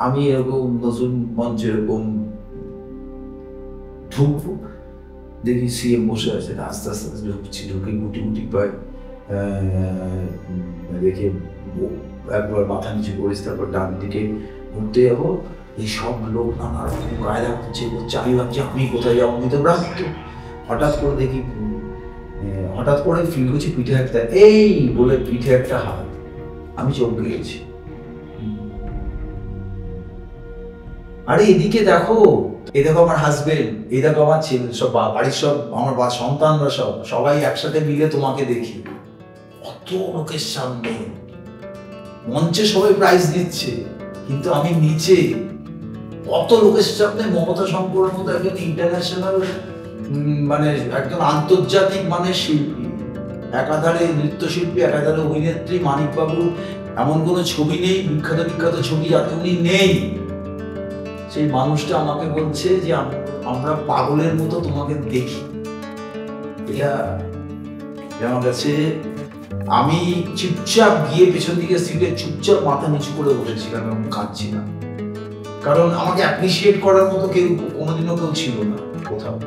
আমি এরকম নতুন মঞ্চে এরকম ঢুকবো, দেখি সিএম বসে আছে, আস্তে আস্তে ঢুকছি, ঢুকে গুটি গুটি পাই দেখে একবার মাথা নিচু করিস, তারপর ডান দিকে ঘুরতে যাবো, এই সব লোক নানা রকম গায়ে হচ্ছে, আমি ভাবছি আমি কোথায় যাবো, আমি তো ভ্রান্ত। হঠাৎ করে দেখি, হঠাৎ করে ফিল করছি পিঠে একটা এই বলে পিঠে একটা হাত, আমি চমকে গেছি। আরে এদিকে দেখো, এই দেখো আমার হাজবেন্ড, এই দেখো আমার ছেলে, সব বাড়ির সব আমার সন্তানরা, সবাই একসাথে মিলে তোমাকে দেখি। কত লোকের সামনে মঞ্চে সবাই প্রাইজ দিচ্ছে, কিন্তু আমি নিচে কত লোকের সামনে মমতা শঙ্করের মতো একজন ইন্টারন্যাশনাল মানে একজন আন্তর্জাতিক মানের শিল্পী, একাধারে নৃত্যশিল্পী, একাধারে অভিনেত্রী, মানিকবাবু এমন কোনো ছবি নেই, বিখ্যাত বিখ্যাত ছবি যাতে উনি নেই। সেই মানুষটা আমাকে বলছে যে আমরা পাগলের মতো তোমাকে দেখি। এটা আমার কাছে, আমি চুপচাপ গিয়ে পেছন দিকে সিটে চুপচাপ মাথা নিচু করে বসেছিলাম এবং কাঁদছিলাম, কারণ আমাকে অ্যাপ্রিসিয়েট করার মতো কেউ কোনোদিনও কেউ ছিল না কোথাও।